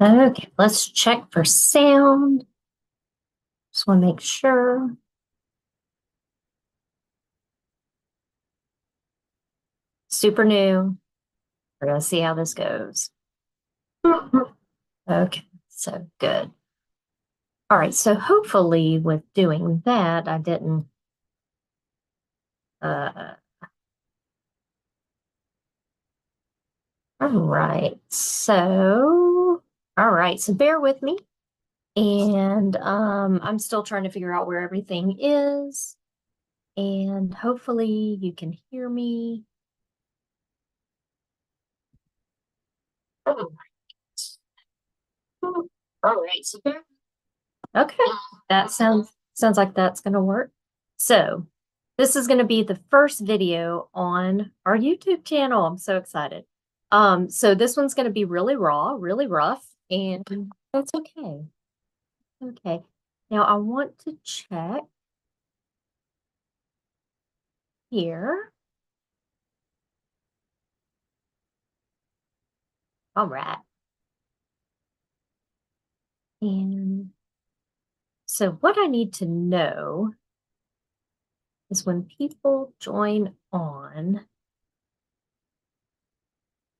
Okay, let's check for sound. Just want to make sure. Super new. We're going to see how this goes. Okay, so good. All right, so hopefully with doing that, I didn't uh all right, so bear with me. And I'm still trying to figure out where everything is. And hopefully you can hear me. Oh, all right, so bear. Okay, that sounds like that's going to work. So, this is going to be the first video on our YouTube channel. I'm so excited. So this one's going to be really raw, really rough, and that's okay. Okay. Now I want to check here. All right. And so what I need to know is when people join on,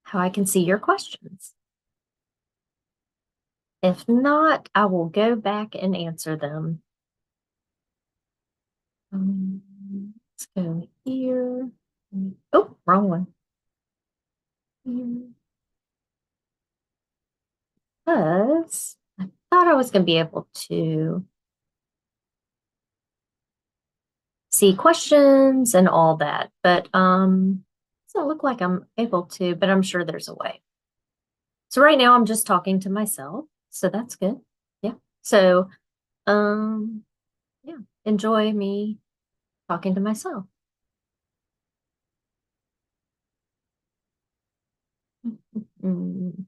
how I can see your questions. If not, I will go back and answer them. Let's go here. Oh, wrong one. Here. Because I thought I was going to be able to see questions and all that, but doesn't look like I'm able to, but I'm sure there's a way. So right now I'm just talking to myself, so that's good. Yeah. So um yeah, enjoy me talking to myself. Mm.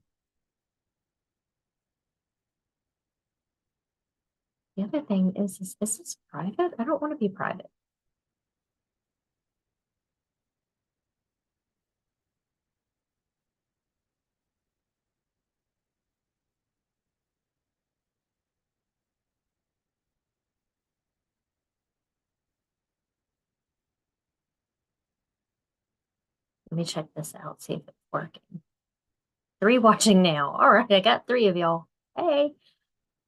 The other thing is this private? I don't want to be private. Let me check this out, see if it's working. 3 watching now. All right, I got 3 of y'all. Hey.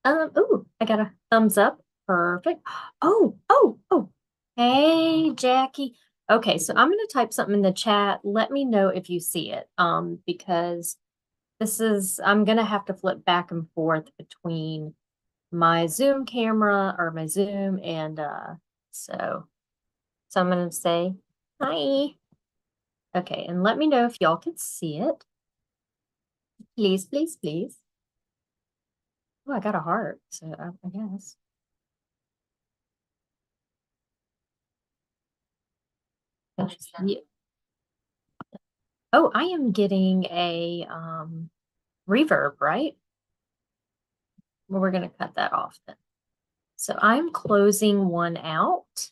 Ooh, I got a thumbs up. Perfect. Oh. Hey, Jackie. Okay, so I'm gonna type something in the chat. Let me know if you see it. Because I'm gonna have to flip back and forth between my Zoom camera or my Zoom and so I'm gonna say hi. Okay, and let me know if y'all can see it. Please, please, please. Oh, I got a heart, so I guess. Yeah. Oh, I am getting a reverb, right? Well, we're going to cut that off then. So I'm closing one out.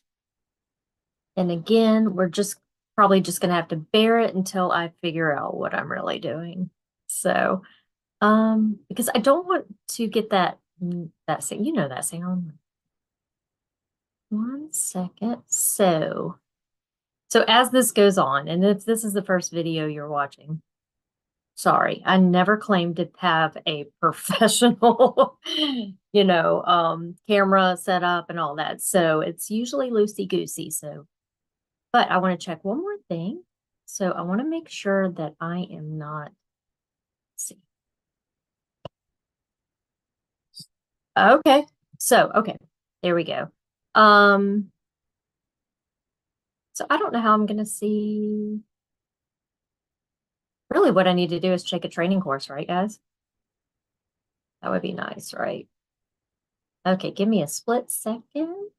And again, we're just probably just going to have to bear it until I figure out what I'm really doing. So, because I don't want to get that thing, that sound. 1 second. So as this goes on, and if this is the first video you're watching, sorry, I never claimed to have a professional, camera set up and all that. So it's usually loosey-goosey. So, but I want to check one more thing. So I want to make sure that I am not, let's see. Okay. So, okay, there we go. So I don't know how I'm going to see. Really, what I need to do is take a training course, right, guys? That would be nice, right? Okay, give me a split second.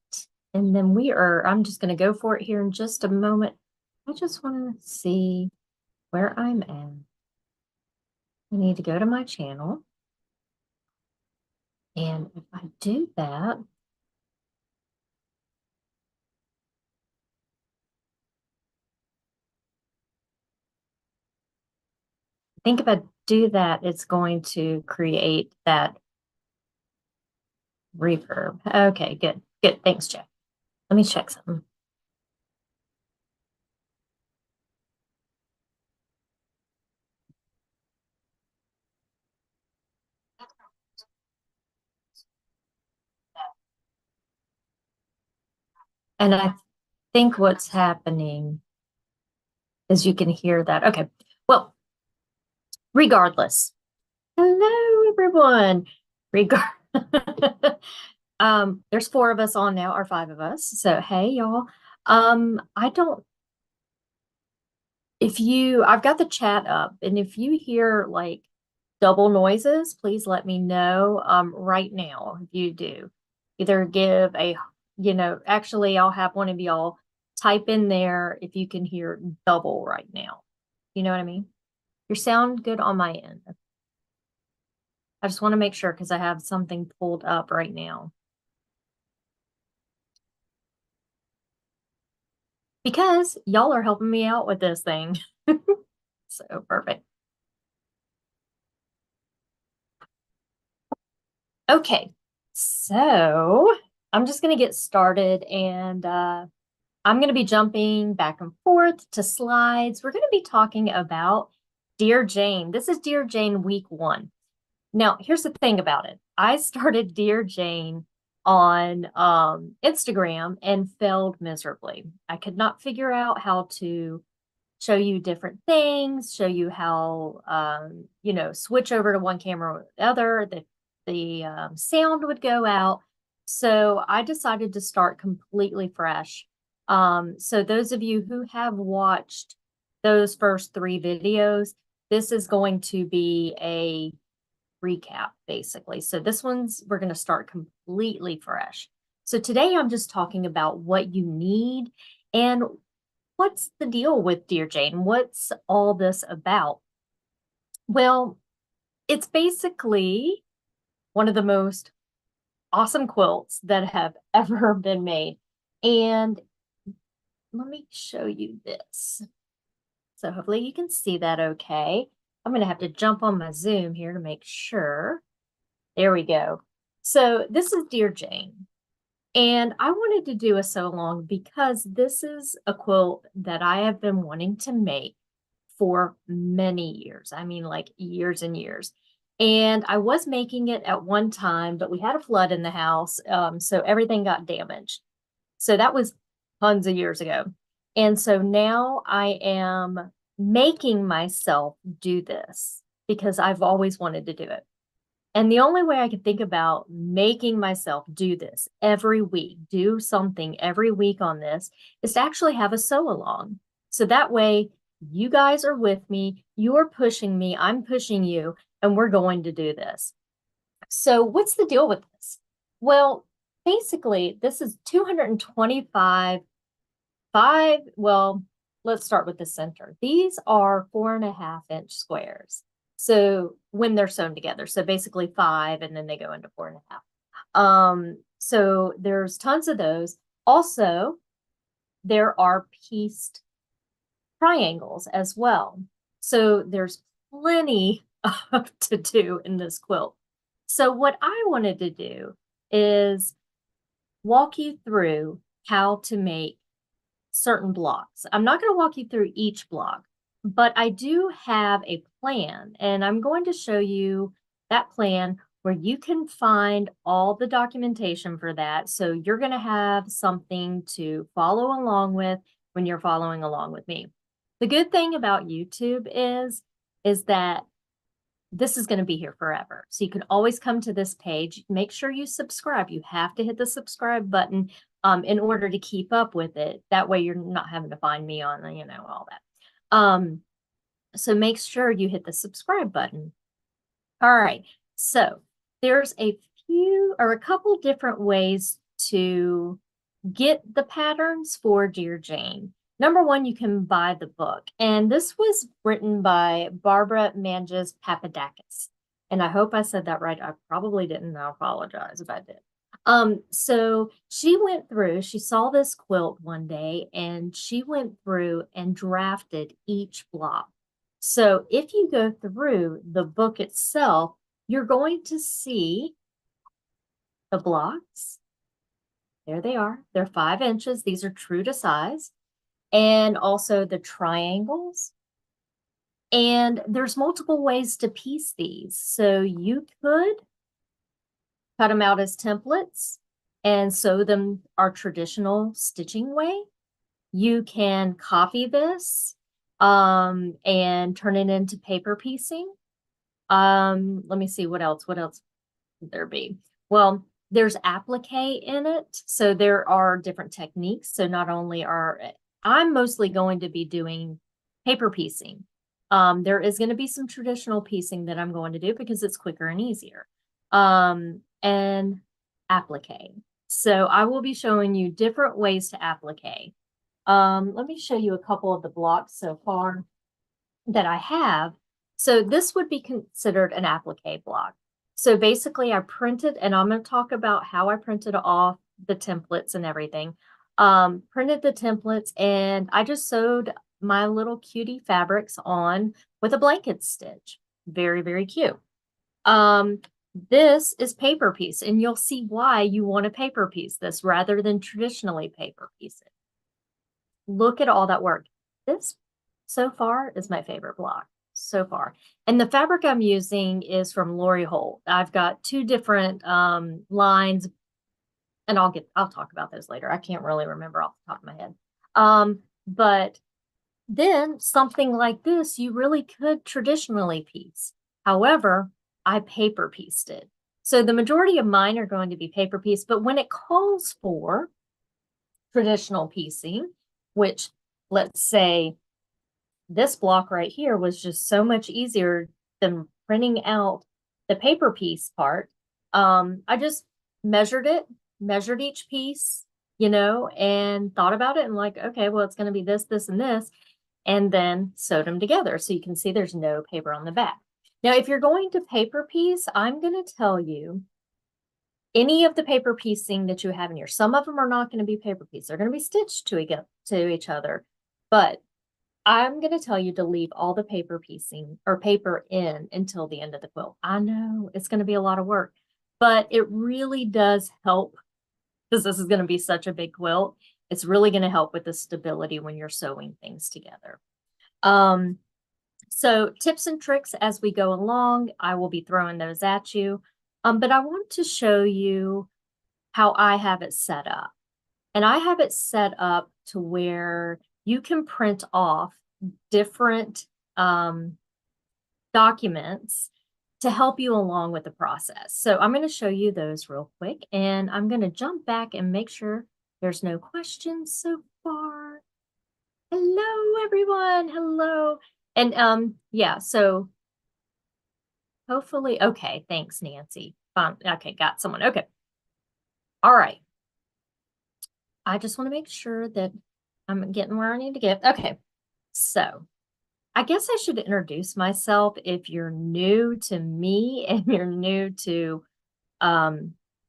And then I'm just going to go for it here in just a moment. I just want to see where I'm at. I need to go to my channel. And if I do that, think if I do that, it's going to create that reverb. Okay, good. Good. Thanks, Jeff. Let me check something. And I think what's happening is you can hear that. Okay. Well, regardless. Hello, everyone. Regard there's 4 of us on now, or 5 of us. So hey, y'all. I don't if you I've got the chat up, and if you hear like double noises, please let me know right now if you do. Either give a, actually I'll have one of y'all type in there if you can hear double right now. You know what I mean? Your sound good on my end. I just want to make sure because I have something pulled up right now. Because y'all are helping me out with this thing. So perfect. Okay, so I'm just going to get started, and I'm going to be jumping back and forth to slides. We're going to be talking about Dear Jane. This is Dear Jane week 1. Now, here's the thing about it. I started Dear Jane on Instagram and failed miserably. I could not figure out how to show you different things, show you how, switch over to one camera or the other. The sound would go out. So I decided to start completely fresh. So those of you who have watched those first 3 videos, this is going to be a recap, basically. So this one's, we're going to start completely fresh. So today I'm just talking about what you need and what's the deal with Dear Jane? What's all this about? Well, it's basically one of the most awesome quilts that have ever been made. And let me show you this. So hopefully you can see that okay. I'm going to have to jump on my Zoom here to make sure. There we go. So this is Dear Jane. And I wanted to do a sew along because this is a quilt that I have been wanting to make for many years. I mean, like years and years. And I was making it at one time, but we had a flood in the house. So everything got damaged. So that was tons of years ago. And so now I am making myself do this because I've always wanted to do it. And the only way I could think about making myself do this every week, do something every week on this, is to actually have a sew along. So that way you guys are with me, you're pushing me, I'm pushing you, and we're going to do this. So what's the deal with this? Well, basically, this is 225, well, let's start with the center. These are 4.5-inch squares. So when they're sewn together, so basically 5, and then they go into 4.5. So there's tons of those. Also, there are pieced triangles as well. So there's plenty to do in this quilt. So what I wanted to do is walk you through how to make certain blocks. I'm not going to walk you through each block, but I do have a plan, and I'm going to show you that plan where you can find all the documentation for that. So you're going to have something to follow along with when you're following along with me. The good thing about YouTube is that this is going to be here forever. So you can always come to this page. Make sure you subscribe. You have to hit the subscribe button in order to keep up with it. That way you're not having to find me on, all that. So make sure you hit the subscribe button. All right. So there's a couple different ways to get the patterns for Dear Jane. Number 1, you can buy the book. And this was written by Barbara Manges Papadakis. And I hope I said that right. I probably didn't. I apologize if I did. So she went through, she saw this quilt one day, and she went through and drafted each block. So if you go through the book itself, you're going to see the blocks. There they are. They're 5 inches. These are true to size. And also the triangles. And there's multiple ways to piece these. So you could cut them out as templates and sew them our traditional stitching way. You can copy this and turn it into paper piecing. Let me see what else would there be? Well, there's applique in it. So there are different techniques. So not only I'm mostly going to be doing paper piecing. There is going to be some traditional piecing that I'm going to do because it's quicker and easier. And applique. So I will be showing you different ways to applique. Let me show you a couple of the blocks so far that I have. So this would be considered an applique block. So basically I printed, and I'm going to talk about how I printed off the templates and everything. Printed the templates and I just sewed my little cutie fabrics on with a blanket stitch. Very, very cute. This is paper piece, and you'll see why you want to paper piece this rather than traditionally paper piece it. Look at all that work. This so far is my favorite block so far. And the fabric I'm using is from Lori Holt. I've got 2 different lines, and I'll talk about those later. I can't really remember off the top of my head. But then something like this, you really could traditionally piece. However, I paper pieced it. So the majority of mine are going to be paper piece, but when it calls for traditional piecing, which let's say this block right here was just so much easier than printing out the paper piece part. I just measured each piece, and thought about it and like, okay, well, it's going to be this, this, and this, and then sewed them together. So you can see there's no paper on the back. Now, if you're going to paper piece, I'm going to tell you any of the paper piecing that you have in here. Some of them are not going to be paper piece. They're going to be stitched to each other. But I'm going to tell you to leave all the paper piecing or paper in until the end of the quilt. I know it's going to be a lot of work, but it really does help because this is going to be such a big quilt. It's really going to help with the stability when you're sewing things together. So tips and tricks as we go along, I will be throwing those at you. But I want to show you how I have it set up. And I have it set up to where you can print off different documents to help you along with the process. So I'm going to show you those real quick, and I'm going to jump back and make sure there's no questions so far. Hello, everyone. Hello. And yeah, so hopefully, okay, thanks, Nancy. Okay, got someone. Okay. All right. I just want to make sure that I'm getting where I need to get. Okay. So I guess I should introduce myself if you're new to me and you're new to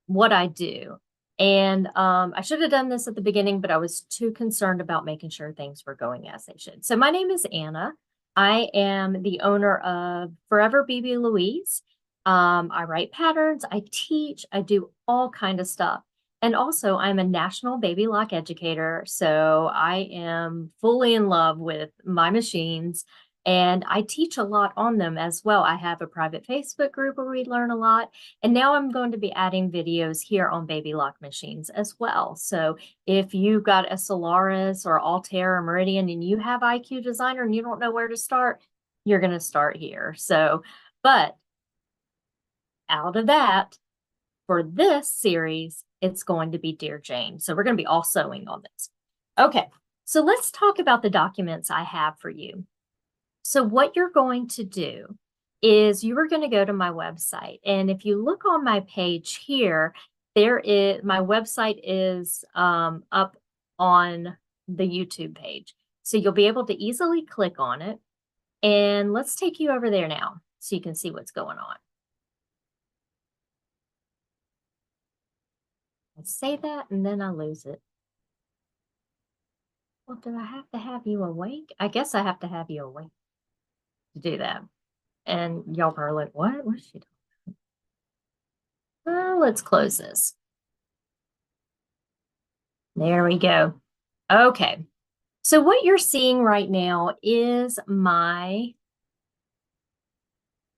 what I do. And I should have done this at the beginning, but I was too concerned about making sure things were going as they should. So my name is Anna. I am the owner of Forever BB Louise. I write patterns, I teach, I do all kind of stuff. And also I'm a national baby lock educator. So I am fully in love with my machines and I teach a lot on them as well. I have a private Facebook group where we learn a lot. And now I'm going to be adding videos here on baby lock machines as well. So if you've got a Solaris or Altair or Meridian and you have IQ Designer and you don't know where to start, you're going to start here. So, but out of that, for this series, it's going to be Dear Jane. So we're going to be all sewing on this. Okay, so let's talk about the documents I have for you. So what you're going to do is you are going to go to my website. And if you look on my page here, my website is up on the YouTube page. So you'll be able to easily click on it. And let's take you over there now so you can see what's going on. I say that and then I lose it. Well, do I have to have you awake? I guess I have to have you awake. to do that. And y'all are like, what? What is she doing? Let's close this. There we go. Okay. So what you're seeing right now is my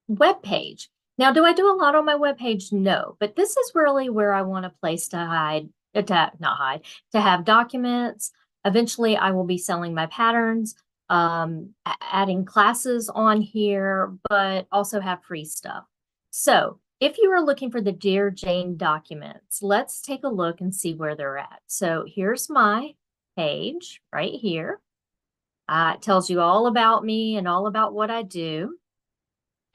web page. Now, do I do a lot on my web page? No, but this is really where I want a place to hide, to have documents. Eventually, I will be selling my patterns, adding classes on here, but also have free stuff. So if you are looking for the Dear Jane documents, let's take a look and see where they're at. So here's my page right here. It tells you all about me and all about what I do.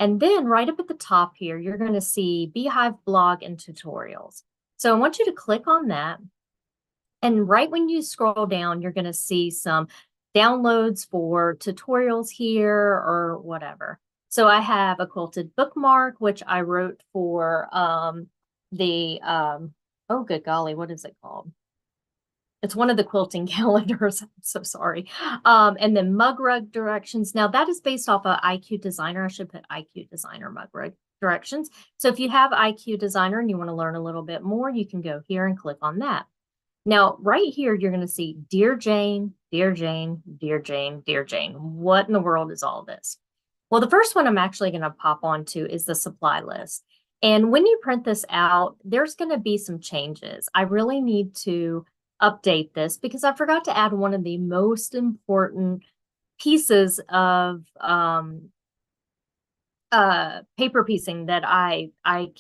And then right up at the top here, you're going to see Beehive blog and tutorials. So I want you to click on that. And right when you scroll down, you're going to see some downloads for tutorials here or whatever. So I have a quilted bookmark, which I wrote for oh, good golly, what is it called? It's one of the quilting calendars. I'm so sorry. And then mug rug directions. Now that is based off of IQ Designer. I should put IQ Designer mug rug directions. So if you have IQ Designer and you want to learn a little bit more, you can go here and click on that. Now, right here, you're going to see Dear Jane, Dear Jane, Dear Jane, Dear Jane. What in the world is all this? Well, the first one I'm actually going to pop onto is the supply list. And when you print this out, there's going to be some changes. I really need to update this because I forgot to add one of the most important pieces of paper piecing that I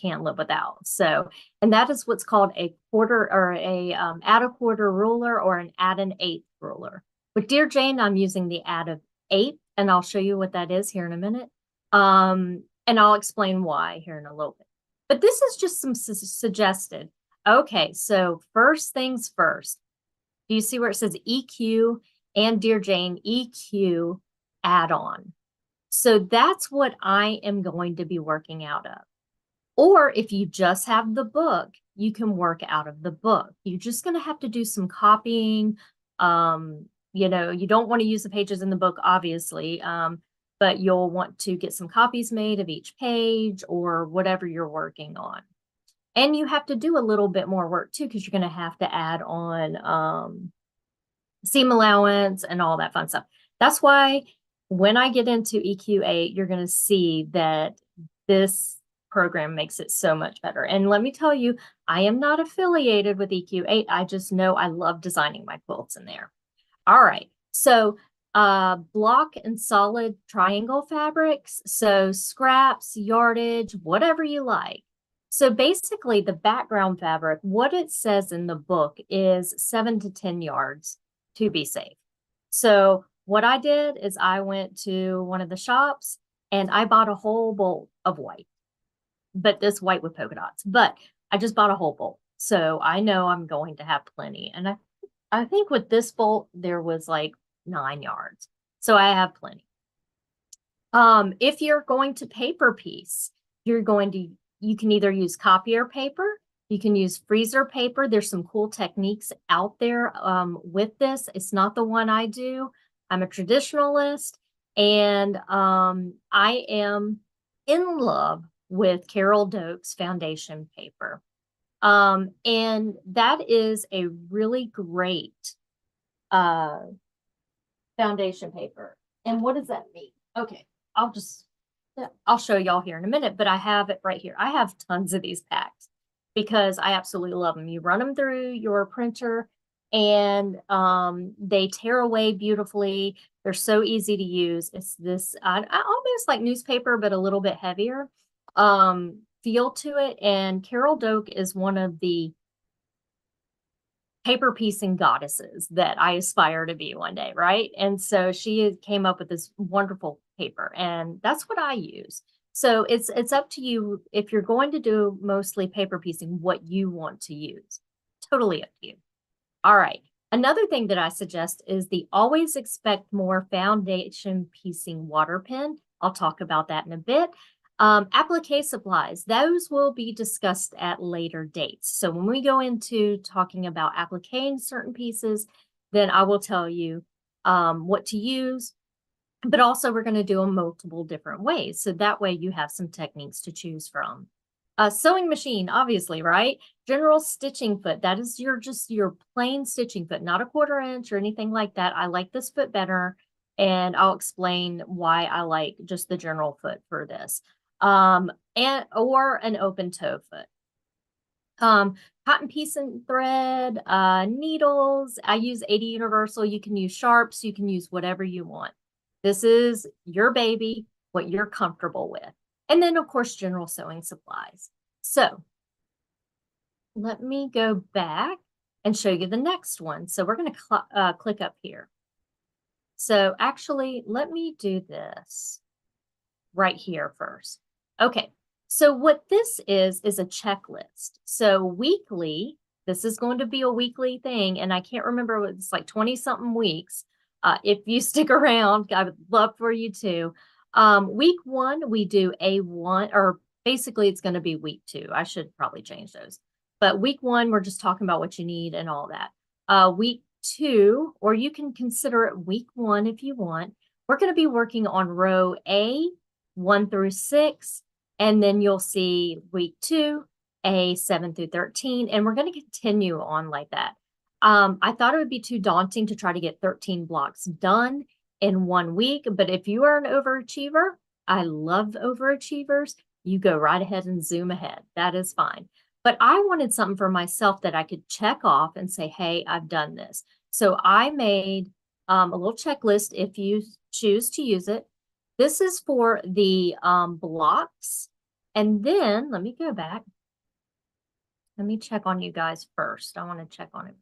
can't live without. So, and that is what's called a quarter or a add a quarter ruler or an add an eighth ruler. With Dear Jane, I'm using the add an eighth, and I'll show you what that is here in a minute. And I'll explain why here in a little bit. But this is just some suggested. Okay, so first things first. Do you see where it says EQ and Dear Jane EQ add-on? So that's what I am going to be working out of. Or if you just have the book, you can work out of the book. You're just going to have to do some copying. You know, you don't want to use the pages in the book, obviously, but you'll want to get some copies made of each page or whatever you're working on. And you have to do a little bit more work too, because you're going to have to add on seam allowance and all that fun stuff. That's why when I get into EQ8, you're going to see that this program makes it so much better. And let me tell you, I am not affiliated with EQ8. I just know I love designing my quilts in there. All right. So block and solid triangle fabrics. So scraps, yardage, whatever you like. So basically the background fabric, what it says in the book is 7 to 10 yards to be safe. So what I did is I went to one of the shops and I bought a whole bolt of white, but this white with polka dots, but I just bought a whole bolt. So I know I'm going to have plenty. And I think with this bolt, there was like 9 yards. So I have plenty. If you're going to paper piece, you can either use copier paper, you can use freezer paper. There's some cool techniques out there with this. It's not the one I do. I'm a traditionalist, and I am in love with Carol Doak's foundation paper. And that is a really great foundation paper. And what does that mean? Okay, I'll show y'all here in a minute, but I have it right here. I have tons of these packs because I absolutely love them. You run them through your printer and they tear away beautifully. They're so easy to use. It's this almost like newspaper, but a little bit heavier feel to it. And Carol Doak is one of the paper piecing goddesses that I aspire to be one day, right? And so she came up with this wonderful paper, and that's what I use. So it's up to you if you're going to do mostly paper piecing, what you want to use. Totally up to you. All right. Another thing that I suggest is the Always Expect More foundation piecing water pen. I'll talk about that in a bit. Applique supplies, those will be discussed at later dates. So when we go into talking about appliquing certain pieces, then I will tell you what to use. but also we're going to do them multiple different ways. So that way you have some techniques to choose from. Sewing machine, obviously, right? General stitching foot. That is just your plain stitching foot, not a 1/4 inch or anything like that. I like this foot better, and I'll explain why I like just the general foot for this. Or an open toe foot. Cotton piece and thread, needles. I use 80 Universal. You can use sharps. You can use whatever you want. This is your baby, what you're comfortable with. And then, of course, general sewing supplies. So let me go back and show you the next one. So we're going to click up here. So actually, let me do this right here first. Okay, so what this is a checklist. So weekly, this is going to be a weekly thing, and I can't remember, it's like 20-something weeks. If you stick around, I would love for you to. Week 1, we do A1, or basically it's going to be week 2. I should probably change those. But week 1, we're just talking about what you need and all that. Week 2, or you can consider it week 1 if you want, we're going to be working on row A, 1 through 6, and then you'll see week 2, A, 7 through 13, and we're going to continue on like that. I thought it would be too daunting to try to get 13 blocks done in 1 week, but if you are an overachiever, I love overachievers, you go right ahead and zoom ahead. That is fine. But I wanted something for myself that I could check off and say, hey, I've done this. So I made a little checklist if you choose to use it. This is for the blocks. And then let me go back. Let me check on you guys first. I want to check on it.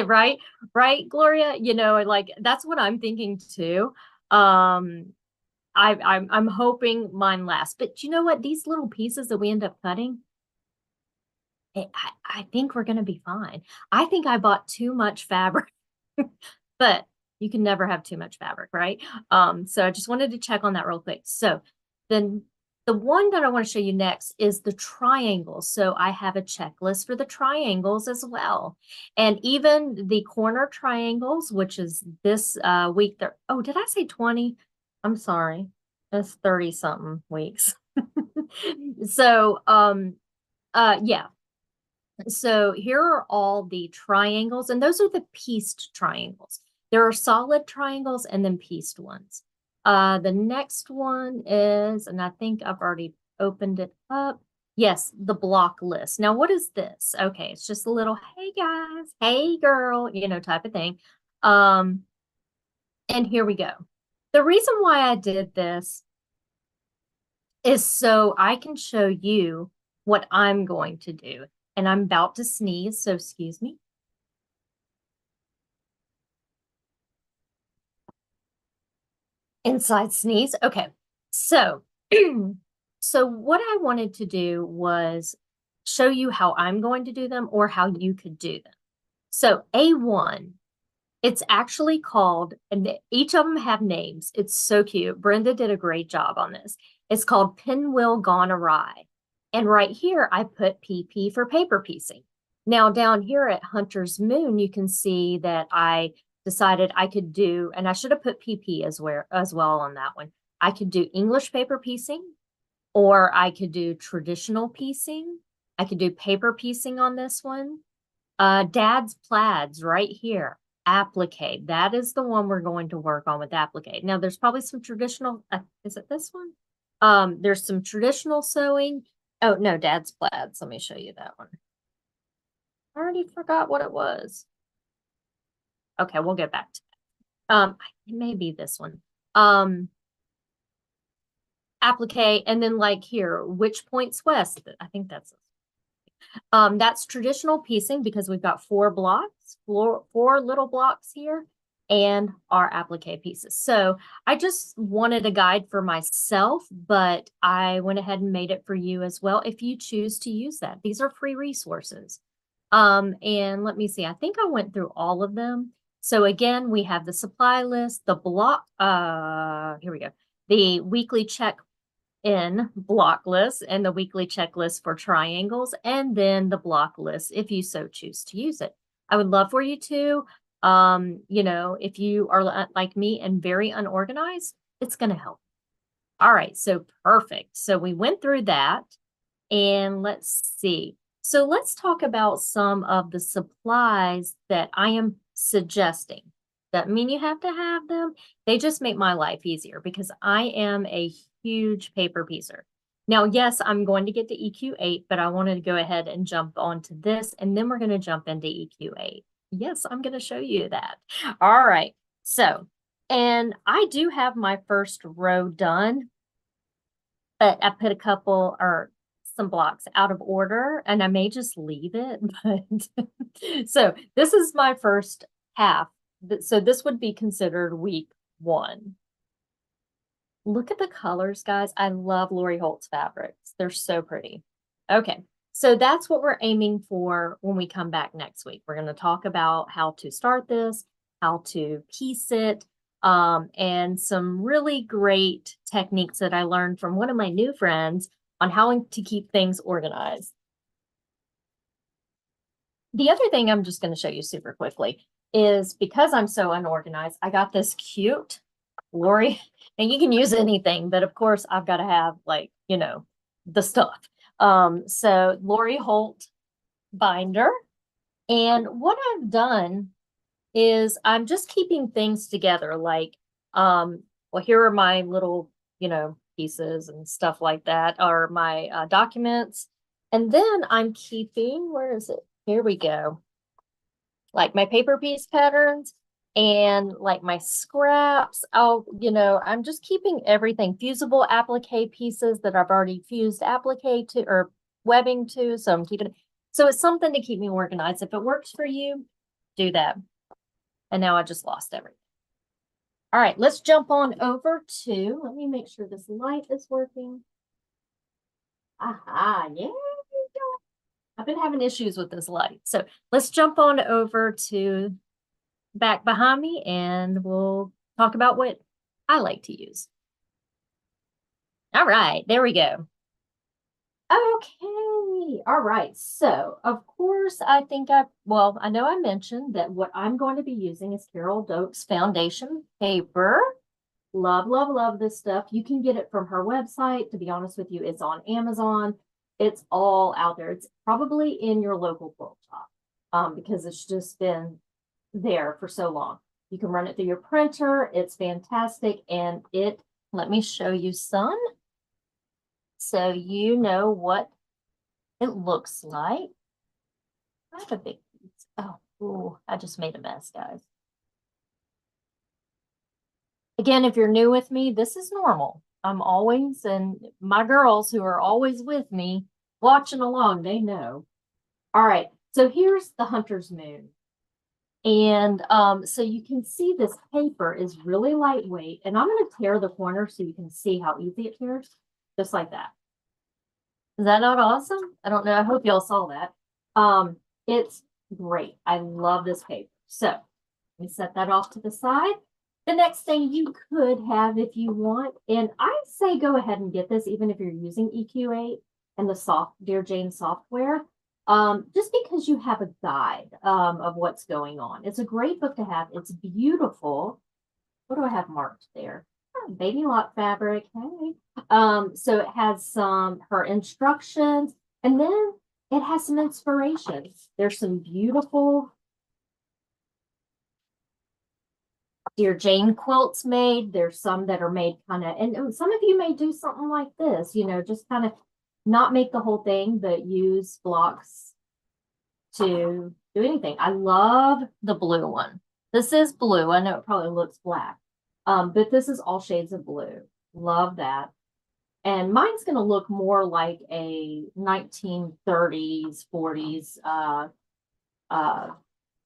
Right, Gloria? You know, like that's what I'm thinking too. I'm hoping mine lasts. But you know what? These little pieces that we end up cutting, I think we're gonna be fine. I think I bought too much fabric, but you can never have too much fabric, right? So I just wanted to check on that real quick. So then the one that I want to show you next is the triangles. So I have a checklist for the triangles as well. And even the corner triangles, which is this week there. Oh, did I say 20? I'm sorry. That's 30 something weeks. So yeah. So here are all the triangles, and those are the pieced triangles. There are solid triangles and then pieced ones. The next one is, and I think I've already opened it up. Yes, the block list. Now, what is this? Okay, it's just a little, hey guys, hey girl, you know, type of thing. And here we go. The reason why I did this is so I can show you what I'm going to do. And I'm about to sneeze, so excuse me. Inside sneeze. Okay. So, so what I wanted to do was show you how I'm going to do them or how you could do them. So A1, it's actually called, and each of them have names. It's so cute. Brenda did a great job on this. It's called Pinwheel Gone Awry. And right here, I put PP for paper piecing. Now down here at Hunter's Moon, you can see that I decided I could do, and I should have put PP as well on that one. I could do English paper piecing, or I could do traditional piecing. I could do paper piecing on this one. Dad's Plaids right here. Applique. That is the one we're going to work on with applique. Now there's probably some traditional, is it this one? There's some traditional sewing. Oh, no, Dad's Plaids. Let me show you that one. I already forgot what it was. Okay, we'll get back to that. It may be this one. Applique, and then like here, which points west? I think that's traditional piecing because we've got 4 blocks, four little blocks here, and our applique pieces. So I just wanted a guide for myself, but I went ahead and made it for you as well if you choose to use that. These are free resources. And let me see, I think I went through all of them. So again, we have the supply list, the block, here we go, the weekly check-in block list and the weekly checklist for triangles, and then the block list if you so choose to use it. I would love for you to. You know, if you are like me and very unorganized, it's going to help. All right, so perfect. So we went through that, and let's see. So let's talk about some of the supplies that I am suggesting. Doesn't mean you have to have them. They just make my life easier because I am a huge paper piecer. Now, yes, I'm going to get to EQ8, but I wanted to go ahead and jump onto this, and then we're going to jump into EQ8. Yes, I'm going to show you that. All right. So, and I do have my first row done, but I put a couple or some blocks out of order, and I may just leave it. But so this is my first half. So this would be considered week 1. Look at the colors, guys. I love Lori Holt's fabrics. They're so pretty. Okay, so that's what we're aiming for when we come back next week. We're going to talk about how to start this, how to piece it, and some really great techniques that I learned from one of my new friends on how to keep things organized. The other thing I'm just going to show you super quickly is because I'm so unorganized, I got this cute Lori, and you can use anything, but of course I've got to have, like, you know, the stuff. So Lori Holt binder. And what I've done is I'm just keeping things together. Like, well, here are my little, you know, pieces and stuff like that, are my documents. And then I'm keeping, where is it? Here we go. Like my paper piece patterns and like my scraps. You know, I'm just keeping everything, fusible applique pieces that I've already fused applique to or webbing to. So I'm keeping it. So it's something to keep me organized. If it works for you, do that. And now I just lost everything. All right, let's jump on over to, let me make sure this light is working. Aha, yeah. I've been having issues with this light. So let's jump on over to back behind me and we'll talk about what I like to use. All right, there we go. Okay, all right. So, of course, I know I mentioned that what I'm going to be using is Carol Doakes foundation paper. Love, love, love this stuff. You can get it from her website. To be honest with you, it's on Amazon. It's all out there. It's probably in your local quilt shop because it's just been there for so long. You can run it through your printer. It's fantastic. And let me show you some so you know what it looks like. I have a big piece. Oh, ooh, I just made a mess, guys. Again, if you're new with me, this is normal. I'm always, and my girls who are always with me watching along, they know. All right, so here's the Hunter's Moon. And so you can see this paper is really lightweight, and I'm going to tear the corner so you can see how easy it tears, just like that. Is that not awesome? I don't know. I hope y'all saw that. It's great. I love this paper. So let me set that off to the side. The next thing you could have if you want, and I say go ahead and get this even if you're using EQ8 and the Dear Jane software, just because you have a guide of what's going on. It's a great book to have. It's beautiful. What do I have marked there? Oh, baby lock fabric. Hey. So it has her instructions, and then it has some inspiration. There's some beautiful Dear Jane quilts made. There's some that are made kind of, and some of you may do something like this, you know, just kind of not make the whole thing, but use blocks to do anything. I love the blue one. This is blue. I know it probably looks black, but this is all shades of blue. Love that. And mine's going to look more like a 1930s, 40s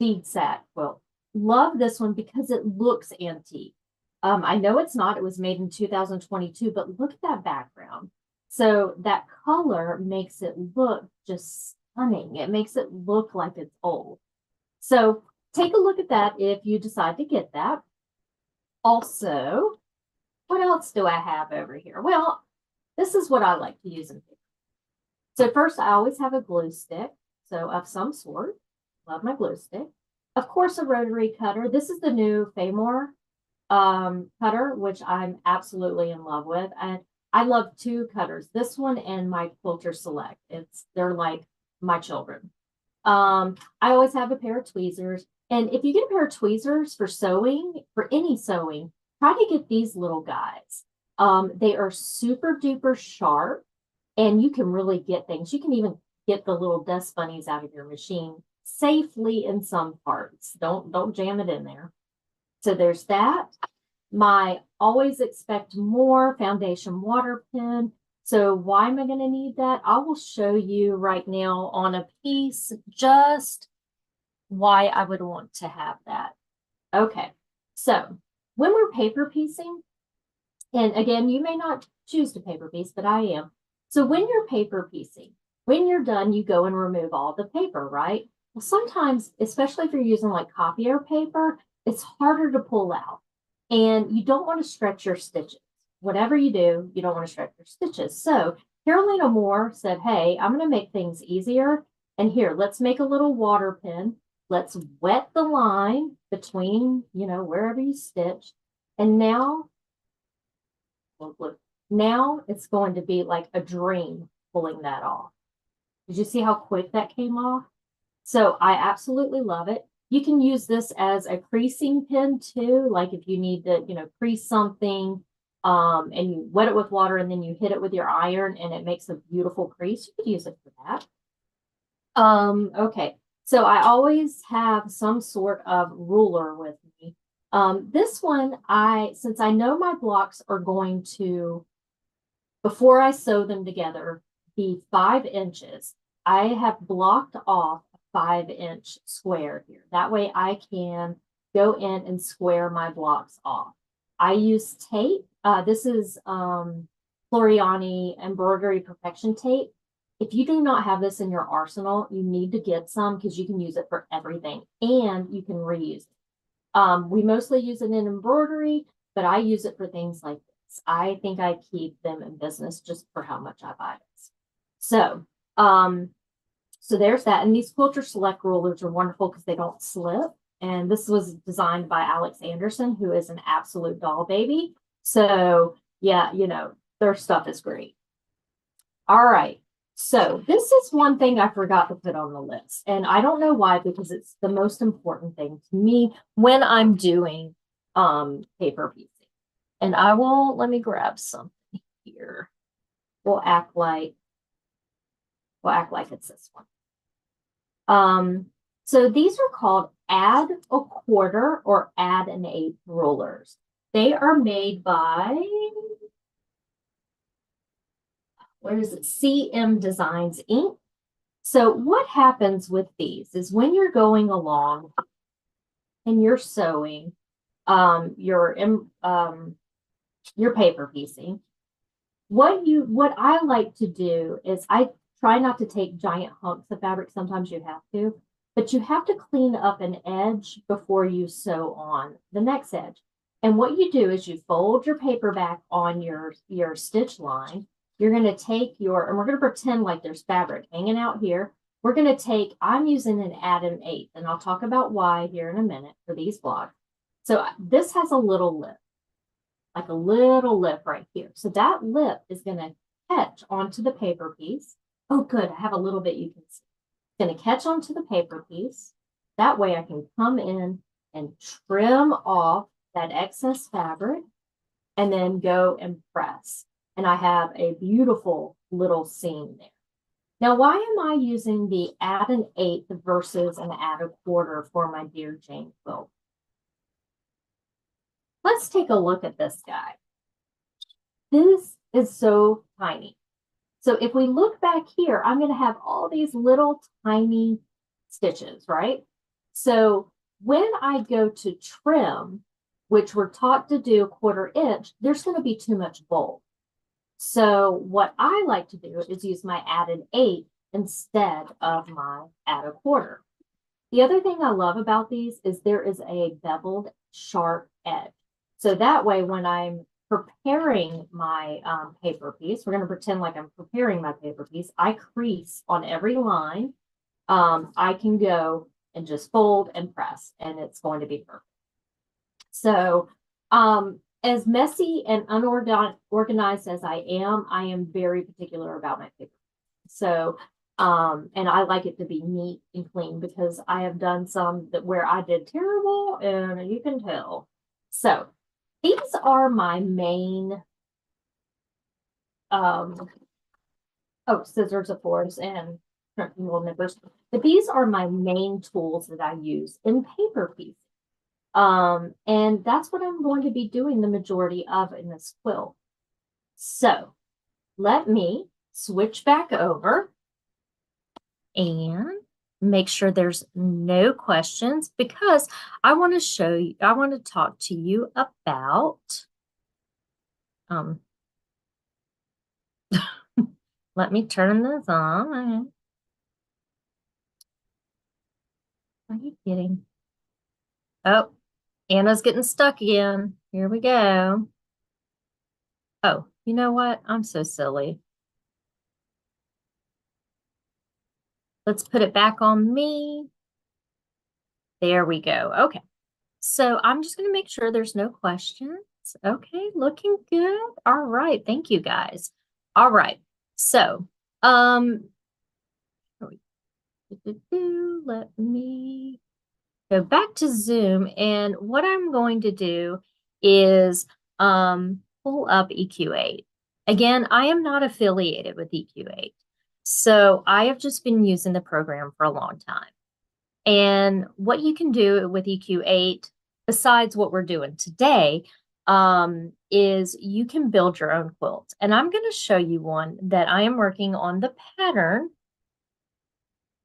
seed sack quilt. Love this one because it looks antique. I know it's not. It was made in 2022, but look at that background. So that color makes it look just stunning. It makes it look like it's old. So take a look at that if you decide to get that. Also, what else do I have over here? Well, this is what I like to use in paper. So first, I always have a glue stick, so of some sort. Love my glue stick. of course, a rotary cutter. This is the new Famor cutter, which I'm absolutely in love with. And I love two cutters, this one and my Quilter Select. They're like my children. I always have a pair of tweezers. And if you get a pair of tweezers for sewing, for any sewing, try to get these little guys. They are super duper sharp and you can really get things. You can even get the little dust bunnies out of your machine safely in some parts. Don't jam it in there. So there's that. My Always Expect More foundation water pen. So why am I going to need that? I will show you right now on a piece just why I would want to have that. Okay, so when we're paper piecing, and again, you may not choose to paper piece, but I am. So when you're paper piecing, when you're done, you go and remove all the paper, right? Well, sometimes, especially if you're using like copier paper, it's harder to pull out. And you don't want to stretch your stitches. Whatever you do, you don't want to stretch your stitches. So Carolina Moore said, hey, I'm going to make things easier. And here, let's make a little water pen. Let's wet the line between, wherever you stitch. And now, look, now it's going to be like a dream pulling that off. Did you see how quick that came off? So I absolutely love it. You can use this as a creasing pen too. Like if you need to, crease something, and you wet it with water and then you hit it with your iron and it makes a beautiful crease. You could use it for that. Okay. So I always have some sort of ruler with me. This one, since I know my blocks are going to, before I sew them together, be 5 inches, I have blocked off a 5-inch square here. That way I can go in and square my blocks off. I use tape. This is Floriani Embroidery Perfection tape. If you do not have this in your arsenal, you need to get some because you can use it for everything and you can reuse it. We mostly use it in embroidery, but I use it for things like this. I think I keep them in business just for how much I buy this. So there's that. And these Quilter Select rulers are wonderful because they don't slip. And this was designed by Alex Anderson, who is an absolute doll baby. So yeah, their stuff is great. All right. So this is one thing I forgot to put on the list. And I don't know why, because it's the most important thing to me when I'm doing paper piecing. And let me grab something here. We'll act like it's this one. So these are called add a quarter or add an eighth rulers. They are made by, where is it? CM Designs Inc. So what happens with these is when you're going along and you're sewing, your paper piecing, what I like to do is I try not to take giant hunks of fabric. Sometimes you have to, but you have to clean up an edge before you sew on the next edge. And what you do is you fold your paper back on your stitch line. You're going to take and we're going to pretend like there's fabric hanging out here. We're going to I'm using an add an eighth, and I'll talk about why here in a minute for these blocks. So this has a little lip, like a little lip right here. So that lip is going to catch onto the paper piece. Oh, good. I have a little bit you can see. It's going to catch onto the paper piece. That way I can come in and trim off that excess fabric and then go and press. And I have a beautiful little seam there. Now, why am I using the add an eighth versus an add a quarter for my Dear Jane quilt? Let's take a look at this guy. This is so tiny. So if we look back here, I'm going to have all these little tiny stitches, right? So when I go to trim, which we're taught to do 1/4 inch, there's going to be too much bulk. So what I like to do is use my add an eighth instead of my add a quarter. The other thing I love about these is there is a beveled sharp edge. So that way when I'm preparing my paper piece, we're going to pretend like I'm preparing my paper piece, I crease on every line. I can go and just fold and press, and it's going to be perfect. So, as messy and unorganized as I am very particular about my paper. So, and I like it to be neat and clean because I have done some that where I did terrible and you can tell. So these are my main, scissors, of course, and little nippers. But these are my main tools that I use in paper piece. And that's what I'm going to be doing the majority of in this quilt. So let me switch back over and make sure there's no questions because I want to show you, I want to talk to you about, let me turn this on. What are you getting? Oh, Anna's getting stuck again. Here we go. Oh, you know what? I'm so silly. Let's put it back on me. There we go. Okay. So I'm just going to make sure there's no questions. Okay, looking good. All right. Thank you, guys. All right. So, let me go back to Zoom, and what I'm going to do is pull up EQ8. Again, I am not affiliated with EQ8. So I have just been using the program for a long time. And what you can do with EQ8, besides what we're doing today, is you can build your own quilt. And I'm going to show you one that I am working on the pattern.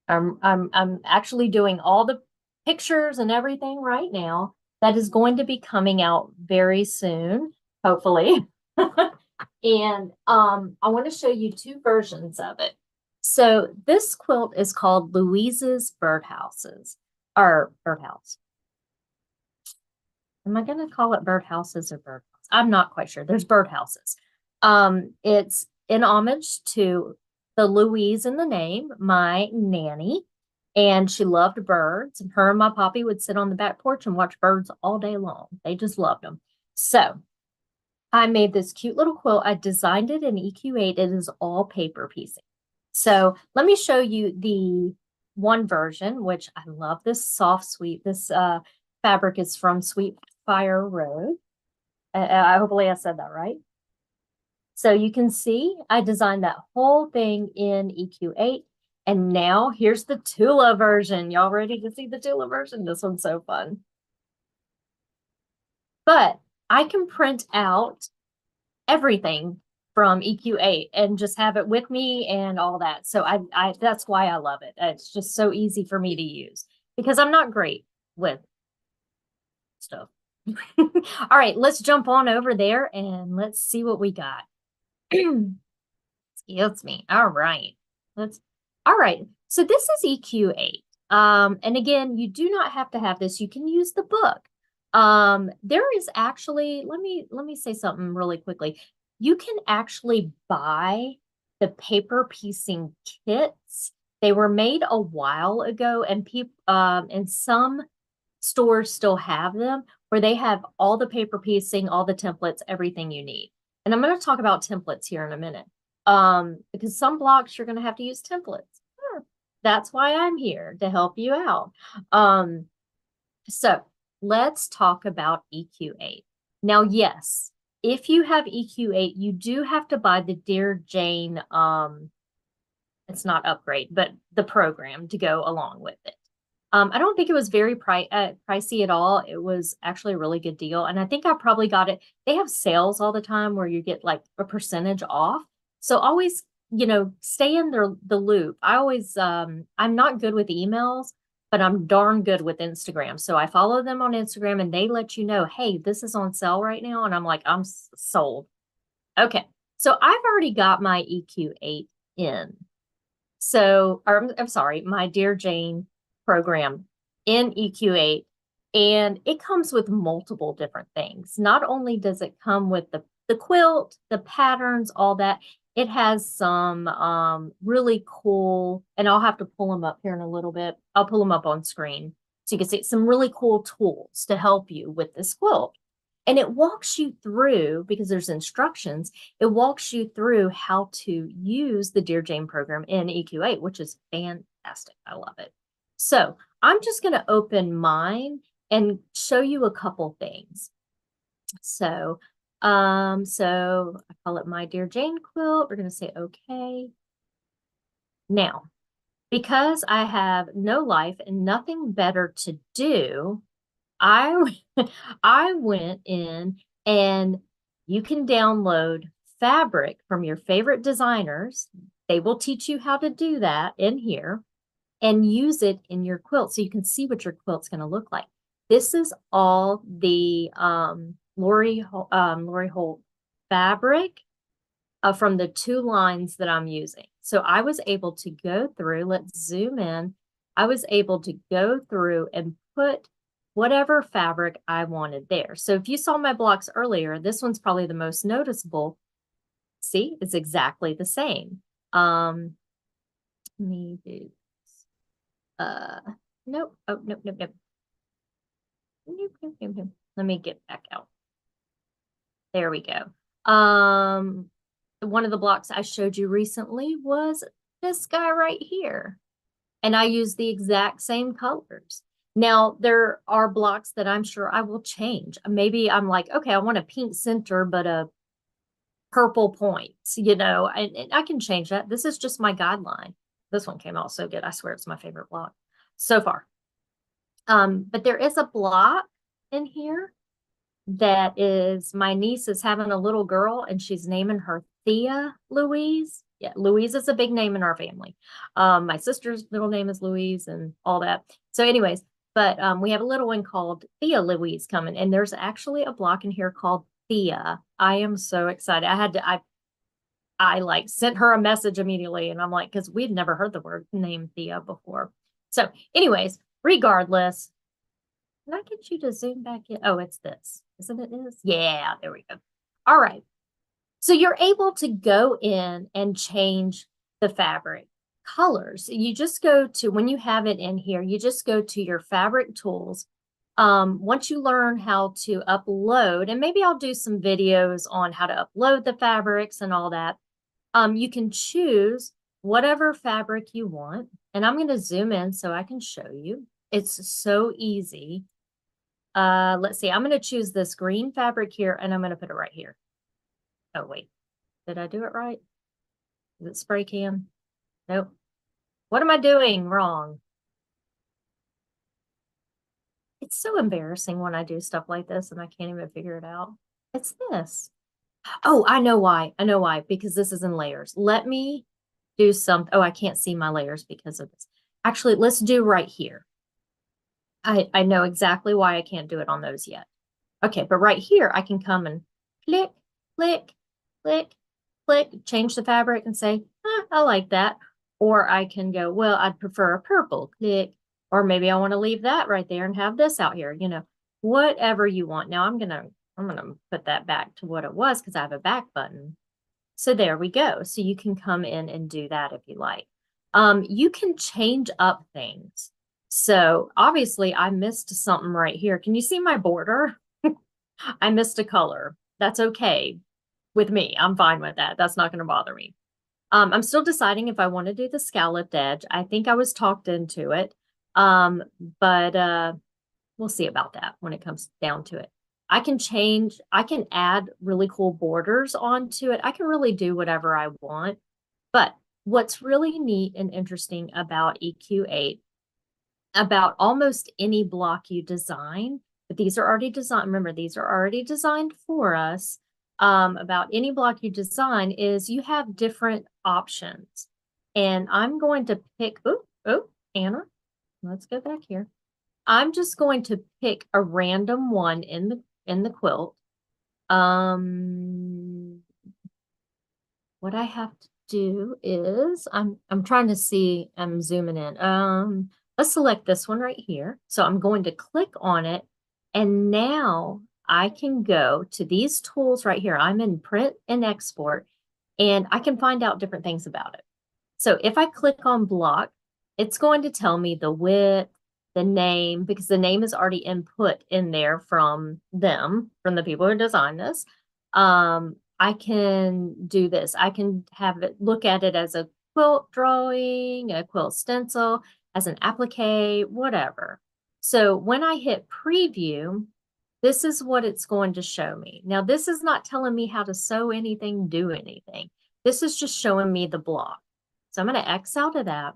I'm actually doing all the pictures and everything right now. That is going to be coming out very soon, hopefully. And I want to show you two versions of it. So this quilt is called Louise's Birdhouses, or Birdhouse. Am I going to call it birdhouses or birdhouse? I'm not quite sure. There's birdhouses. It's in homage to the Louise in the name, my nanny, and she loved birds. And her and my poppy would sit on the back porch and watch birds all day long. They just loved them. So I made this cute little quilt. I designed it in EQ8. It is all paper piecing. So let me show you the one version, which I love this soft sweet. This fabric is from Sweet Fire Road. Hopefully I said that right. So you can see I designed that whole thing in EQ8. And now here's the Tula version. Y'all ready to see the Tula version? This one's so fun. But I can print out everything from EQ8 and just have it with me and all that. So I that's why I love it. It's just so easy for me to use because I'm not great with stuff. All right, let's jump on over there and let's see what we got. Excuse me. All right. All right. So this is EQ8. And again, you do not have to have this. You can use the book. There is actually, let me say something really quickly. You can actually buy the paper piecing kits. They were made a while ago, and people and some stores still have them where they have all the paper piecing, all the templates, everything you need. And I'm going to talk about templates here in a minute. Because some blocks you're going to have to use templates. That's why I'm here, to help you out. So let's talk about EQ8. Now, yes, if you have EQ8, you do have to buy the Dear Jane, it's not upgrade, but the program to go along with it. I don't think it was very pricey at all. It was actually a really good deal. And I think I probably got it. They have sales all the time where you get like a percentage off. So always, stay in the loop. I always, I'm not good with emails, but I'm darn good with Instagram. So I follow them on Instagram and they let you know, hey, this is on sale right now. And I'm like, I'm sold. Okay. So I've already got my EQ8 in. So, I'm sorry, my Dear Jane program in EQ8, and it comes with multiple different things. Not only does it come with the quilt, the patterns, all that, it has some really cool, and I'll have to pull them up here in a little bit. I'll pull them up on screen so you can see some really cool tools to help you with this quilt. And it walks you through, because there's instructions, it walks you through how to use the Dear Jane program in EQ8, which is fantastic. I love it. So I'm just going to open mine and show you a couple things. So I call it my Dear Jane quilt. We're going to say okay. Now, because I have no life and nothing better to do, I I went in, and you can download fabric from your favorite designers. They will teach you how to do that in here and use it in your quilt so you can see what your quilt's going to look like. This is all the Lori Holt fabric from the 2 lines that I'm using. So I was able to go through, let's zoom in. I was able to go through and put whatever fabric I wanted there. So if you saw my blocks earlier, this one's probably the most noticeable. See, it's exactly the same. Let me do nope. Oh, nope. Let me get back out. There we go. One of the blocks I showed you recently was this guy right here. And I use the exact same colors. Now, there are blocks that I'm sure I will change. Maybe I'm like, okay, I want a pink center, but a purple points, and I can change that. This is just my guideline. This one came out so good. I swear it's my favorite block so far. But there is a block in here that is, my niece is having a little girl and she's naming her Thea Louise. Yeah, Louise is a big name in our family. My sister's middle name is Louise and all that. So anyways, but we have a little one called Thea Louise coming, and there's actually a block in here called Thea. I am so excited. I like sent her a message immediately, and I'm like, because we'd never heard the word name Thea before. So anyways, regardless, can I get you to zoom back in? Oh, it's this. Isn't it this? Yeah, there we go. All right. So you're able to go in and change the fabric colors. You just go to, when you have it in here, you just go to your fabric tools. Once you learn how to upload, and maybe I'll do some videos on how to upload the fabrics and all that, you can choose whatever fabric you want. And I'm going to zoom in so I can show you. It's so easy. Let's see, I'm going to choose this green fabric here, and I'm going to put it right here. Oh, wait, did I do it right? Is it spray can? Nope. What am I doing wrong? It's so embarrassing when I do stuff like this and I can't even figure it out. It's this. Oh, I know why. I know why, because this is in layers. Let me do some. Oh, I can't see my layers because of this. Actually, let's do right here. I know exactly why I can't do it on those yet. Okay, but right here, I can come and click, click, click, click, change the fabric and say, I like that. Or I can go, well, I'd prefer a purple, click, or maybe I want to leave that right there and have this out here, whatever you want. Now I'm gonna put that back to what it was because I have a back button. So there we go. So you can come in and do that if you like. You can change up things. So obviously I missed something right here. Can you see my border? I missed a color. That's okay with me. I'm fine with that. That's not going to bother me. I'm still deciding if I want to do the scalloped edge. I think I was talked into it. But we'll see about that when it comes down to it. I can add really cool borders onto it. I can really do whatever I want. But what's really neat and interesting about EQ8, about almost any block you design, but these are already designed. Remember, these are already designed for us. About any block you design is you have different options. And I'm going to pick, Anna, let's go back here. I'm just going to pick a random one in the quilt. What I have to do is I'm trying to see, I'm zooming in. Let's select this one right here. So I'm going to click on it, and now I can go to these tools right here. I'm in print and export, and I can find out different things about it. So if I click on block, it's going to tell me the width, the name, because the name is already input in there from them, from the people who designed this. I can do this. I can have it look at it as a quilt drawing, a quilt stencil, as an applique, whatever. So when I hit preview, this is what it's going to show me. Now, this is not telling me how to sew anything, do anything. This is just showing me the block. So I'm going to X out of that.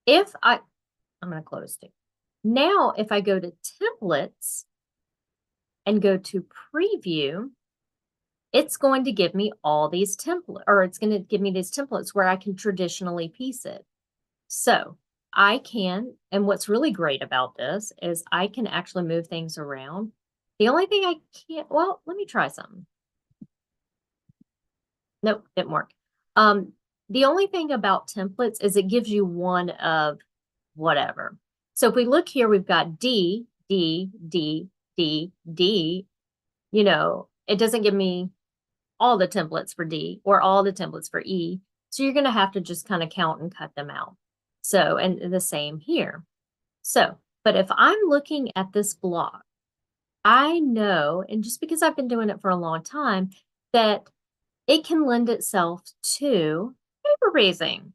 I'm going to close it. Now, if I go to templates and go to preview, it's going to give me all these templates, or it's going to give me these templates where I can traditionally piece it. So I can, and what's really great about this is I can actually move things around. The only thing I can't, well, let me try something. Nope, didn't work. The only thing about templates is it gives you one of whatever. So if we look here, we've got D, D, D, D, D. You know, it doesn't give me all the templates for D or all the templates for E. So you're going to have to just kind of count and cut them out. So, and the same here. So, but if I'm looking at this block, I know, and just because I've been doing it for a long time, that it can lend itself to paper raising.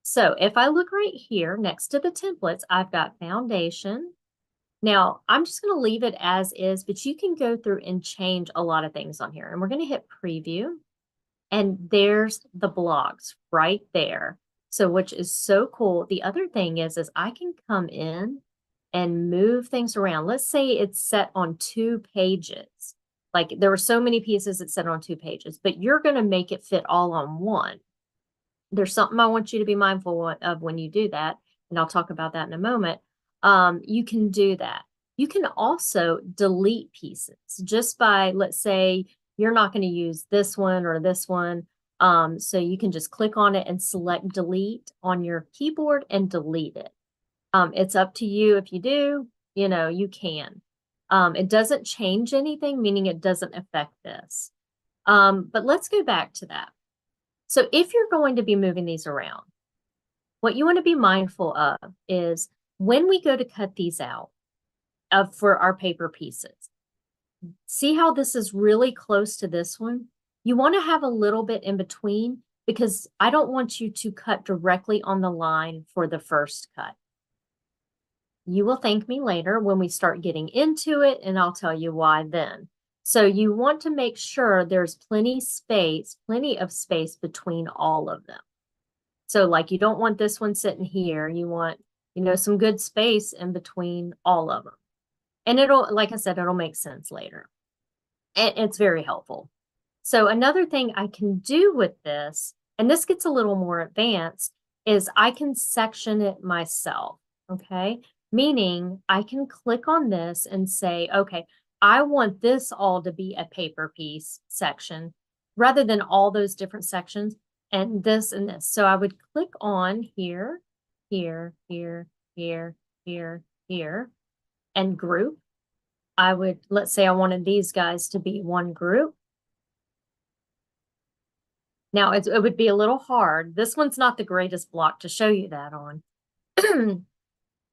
So if I look right here next to the templates, I've got foundation. Now I'm just going to leave it as is, but you can go through and change a lot of things on here. And we're going to hit preview. And there's the blocks right there. So which is so cool. The other thing is I can come in and move things around. Let's say it's set on 2 pages. Like there were so many pieces it's set on 2 pages, but you're going to make it fit all on one. There's something I want you to be mindful of when you do that, and I'll talk about that in a moment. You can do that. You can also delete pieces just by, let's say, you're not going to use this one or this one. So you can just click on it and select delete on your keyboard and delete it. It's up to you if you do, you can. It doesn't change anything, meaning it doesn't affect this. But let's go back to that. So if you're going to be moving these around, what you want to be mindful of is when we go to cut these out for our paper pieces, see how this is really close to this one? You want to have a little bit in between because I don't want you to cut directly on the line for the first cut. You will thank me later when we start getting into it, and I'll tell you why then. So you want to make sure there's plenty of space between all of them. So like you don't want this one sitting here. You want, some good space in between all of them. And it'll, like I said, it'll make sense later. And it's very helpful. So another thing I can do with this, and this gets a little more advanced, is I can section it myself, okay? Meaning I can click on this and say, okay, I want this all to be a paper piece section rather than all those different sections and this and this. So I would click on here, here, here, here, here, here, and group. Let's say I wanted these guys to be one group. Now it would be a little hard. This one's not the greatest block to show you that on.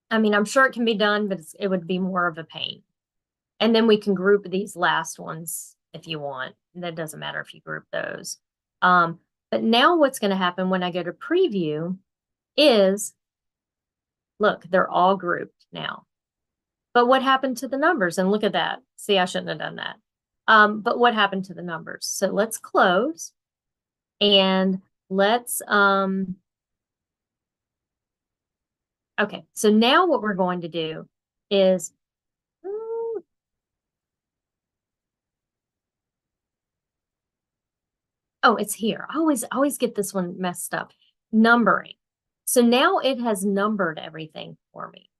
I mean, I'm sure it can be done, but it would be more of a pain. And then we can group these last ones if you want. That doesn't matter if you group those. But now what's going to happen when I go to preview is, look, they're all grouped now. But what happened to the numbers? And look at that. See, I shouldn't have done that. But what happened to the numbers? So let's close and let's, okay. So now what we're going to do is, oh, it's here. I always get this one messed up. Numbering. So now it has numbered everything for me.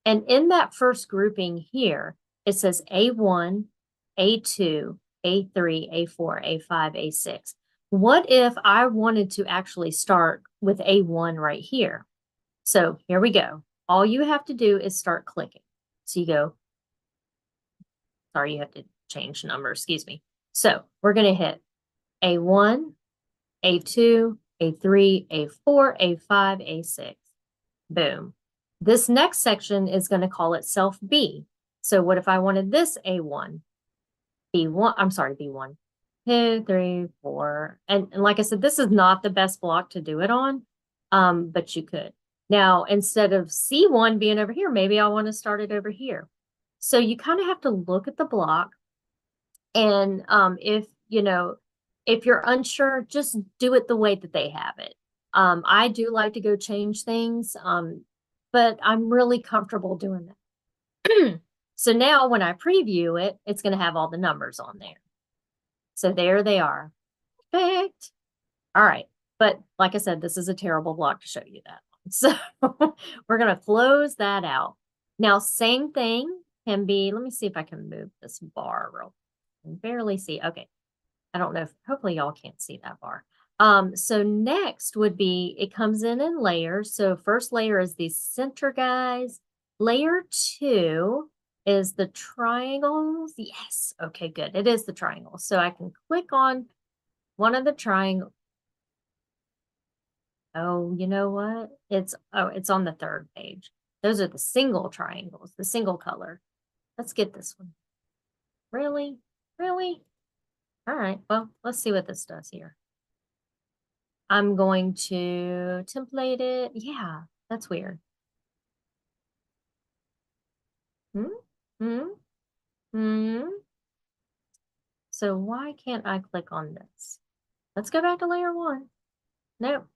And in that first grouping here, it says A1, A2, A3, A4, A5, A6. What if I wanted to actually start with A1 right here? So here we go. All you have to do is start clicking. So you go, sorry, you have to change number, excuse me. So we're going to hit A1, A2, A3, A4, A5, A6. Boom. This next section is going to call itself B. So what if I wanted this A1? B1, I'm sorry, B1. 2, 3, 4. And like I said, this is not the best block to do it on, but you could. Now, instead of C1 being over here, maybe I want to start it over here. So you kind of have to look at the block. And if you're unsure, just do it the way that they have it. I do like to go change things, but I'm really comfortable doing that. So now when I preview it, it's going to have all the numbers on there. So there they are. Perfect. All right. But like I said, this is a terrible block to show you that. So we're going to close that out. Now, same thing can be, let me see if I can move this bar real. I can barely see. Okay. I don't know if, hopefully y'all can't see that bar. So next would be, it comes in layers. So first layer is these center guys. Layer 2 is the triangles. Yes. Okay, good. It is the triangle. So I can click on one of the triangles. Oh, you know what? It's on the third page. Those are the single triangles, the single color. Let's get this one. Really? Really? All right. Well, let's see what this does here. I'm going to template it. Yeah, that's weird. Hmm? Hmm? Hmm? So why can't I click on this? Let's go back to layer 1. Nope.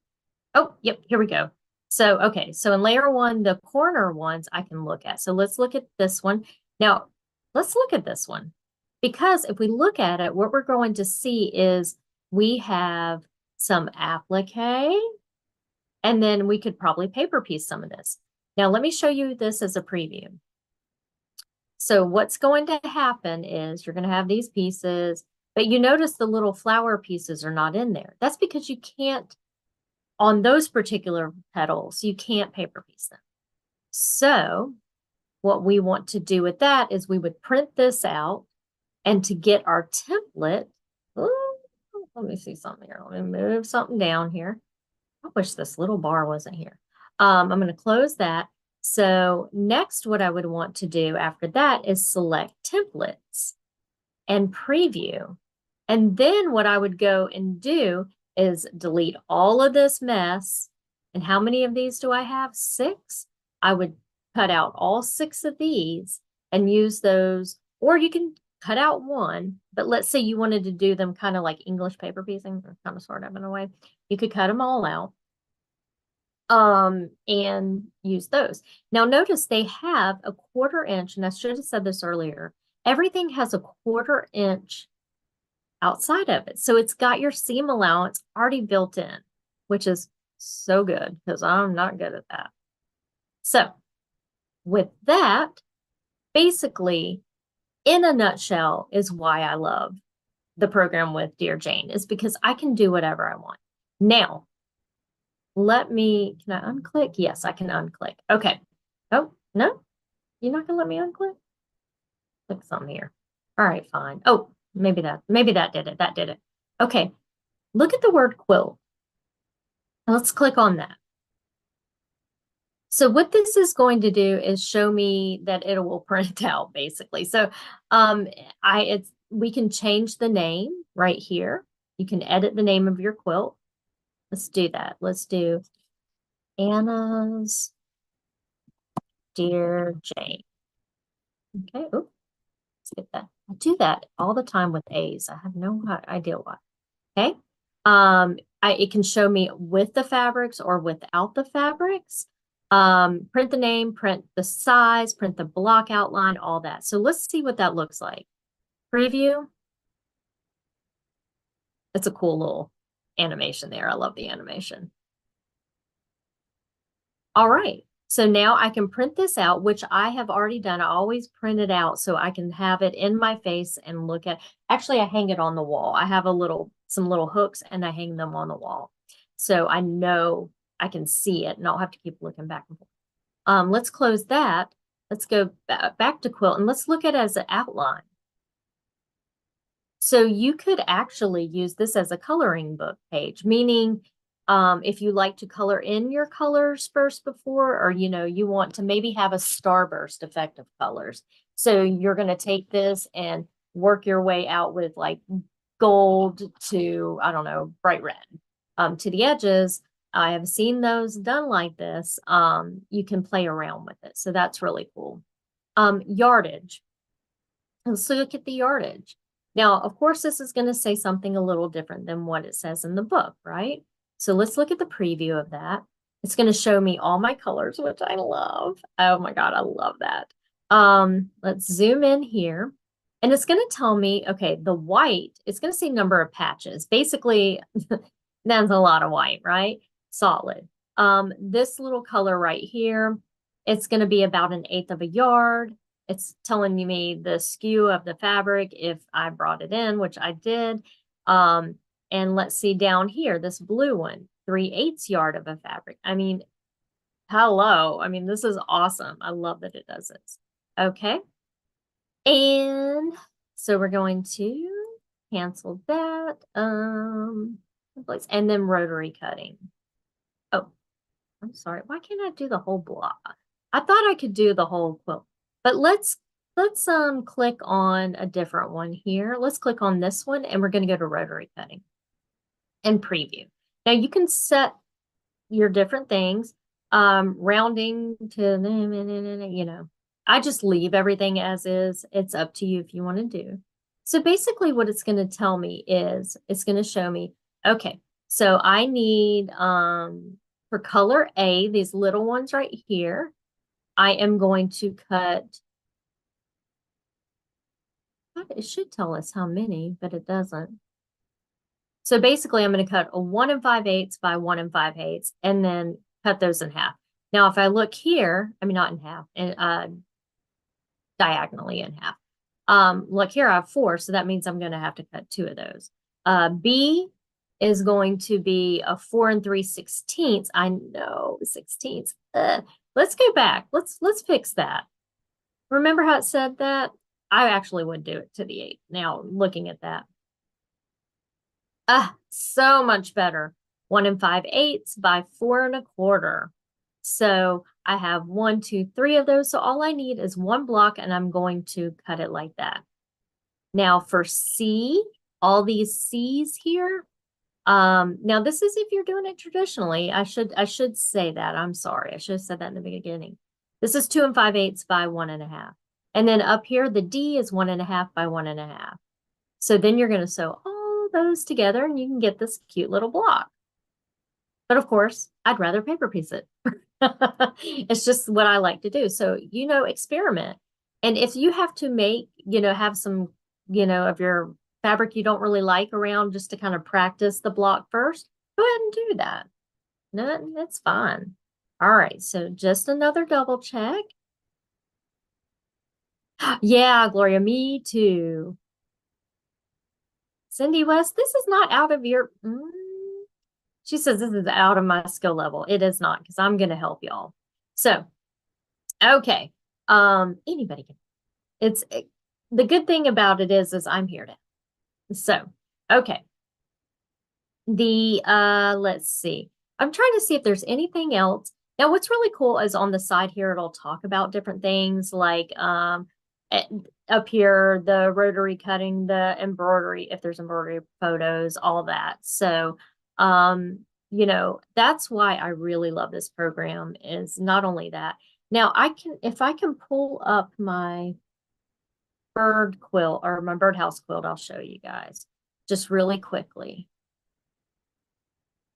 Oh, yep, here we go. So, okay, so in layer 1, the corner ones I can look at. So let's look at this one. Now, let's look at this one. Because if we look at it, what we're going to see is we have some applique, and then we could probably paper piece some of this. Now, let me show you this as a preview. So what's going to happen is you're going to have these pieces, but you notice the little flower pieces are not in there. That's because you can't, on those particular petals, you can't paper piece them. So what we want to do with that is we would print this out, and to get our template, ooh, let me see something here. Let me move something down here. I wish this little bar wasn't here. I'm going to close that. So next, what I would want to do after that is select templates and preview. And then what I would go and do is delete all of this mess. And how many of these do I have? 6. I would cut out all 6 of these and use those, or you can cut out one, but let's say you wanted to do them kind of like English paper piecing, or kind of sort of in a way. You could cut them all out and use those. Now notice they have a 1/4 inch, and I should have said this earlier. Everything has a 1/4 inch outside of it. So it's got your seam allowance already built in, which is so good because I'm not good at that. So with that, basically, in a nutshell, is why I love the program with Dear Jane, is because I can do whatever I want. Now, can I unclick? Yes, I can unclick. Okay. Oh, no, you're not gonna let me unclick? Click something here. All right, fine. Oh, maybe that did it. That did it. Okay. Look at the word quilt. Let's click on that. So what this is going to do is show me that it will print out basically. So we can change the name right here. You can edit the name of your quilt. Let's do that. Let's do Anna's Dear Jane. Okay. Oh, let's get that. I do that all the time with A's. I have no idea why. Okay. It can show me with the fabrics or without the fabrics. Print the name, print the size, print the block outline, all that. So let's see what that looks like. Preview. It's a cool little animation there. I love the animation. All right. So now I can print this out, which I have already done. I always print it out so I can have it in my face and look at. Actually, I hang it on the wall. I have some little hooks and I hang them on the wall. So I know I can see it and I'll have to keep looking back and forth. Let's close that. Let's go back to quilt and let's look at it as an outline. So you could actually use this as a coloring book page, meaning if you like to color in your colors first before, or you want to maybe have a starburst effect of colors. So you're going to take this and work your way out with like gold to, I don't know, bright red to the edges. I have seen those done like this. You can play around with it. So that's really cool. Yardage. Let's look at the yardage. Now, of course, this is going to say something a little different than what it says in the book, right? So let's look at the preview of that. It's going to show me all my colors, which I love. Oh my God, I love that. Let's zoom in here. And it's going to tell me, okay, the white, it's going to say number of patches. Basically, that's a lot of white, right? Solid. This little color right here, it's going to be about 1/8 of a yard. It's telling me the skew of the fabric if I brought it in, which I did. And let's see down here, this blue one, 3/8 yard of a fabric. I mean, hello. I mean, this is awesome. I love that it does this. Okay. And so we're going to cancel that. And then rotary cutting. Oh, I'm sorry. Why can't I do the whole block? I thought I could do the whole quilt. But let's click on a different one here. Let's click on this one and we're going to go to rotary cutting and preview. Now you can set your different things, rounding to, I just leave everything as is. It's up to you if you want to do. So basically what it's going to tell me is it's going to show me, okay, so I need, for color A, these little ones right here, I am going to cut, it should tell us how many, but it doesn't. So basically I'm going to cut a 1 5/8 by 1 5/8 and then cut those in half. Now, if I look here, I mean, not in half, and diagonally in half. Look here, I have 4, so that means I'm going to have to cut 2 of those. B is going to be a 4 3/16. I know, 16ths. Let's go back. Let's fix that. Remember how it said that? I actually would do it to the 8. Now, looking at that. So much better. 1 5/8 by 4 1/4. So I have 1, 2, 3 of those. So all I need is 1 block and I'm going to cut it like that. Now for C, all these C's here. Now this is if you're doing it traditionally. I should say that. I'm sorry. I should have said that in the beginning. This is 2 5/8 by 1 1/2. And then up here, the D is 1 1/2 by 1 1/2. So then you're going to sew all those together and you can get this cute little block. But of course, I'd rather paper piece it. It's just what I like to do. So, experiment. And if you have to make, have some, of your fabric you don't really like around just to kind of practice the block first, go ahead and do that. No, that's fine. All right. So just another double check. Yeah, Gloria, me too. Cindy West, this is not out of your, she says this is out of my skill level. It is not, because I'm going to help y'all. So, okay. Anybody can. The good thing about it is I'm here to. So, okay. Let's see. I'm trying to see if there's anything else. Now, what's really cool is on the side here, it'll talk about different things like, up here, the rotary cutting, the embroidery, if there's embroidery photos, all that. So, that's why I really love this program is not only that. Now if I can pull up my bird quilt or my birdhouse quilt, I'll show you guys just really quickly.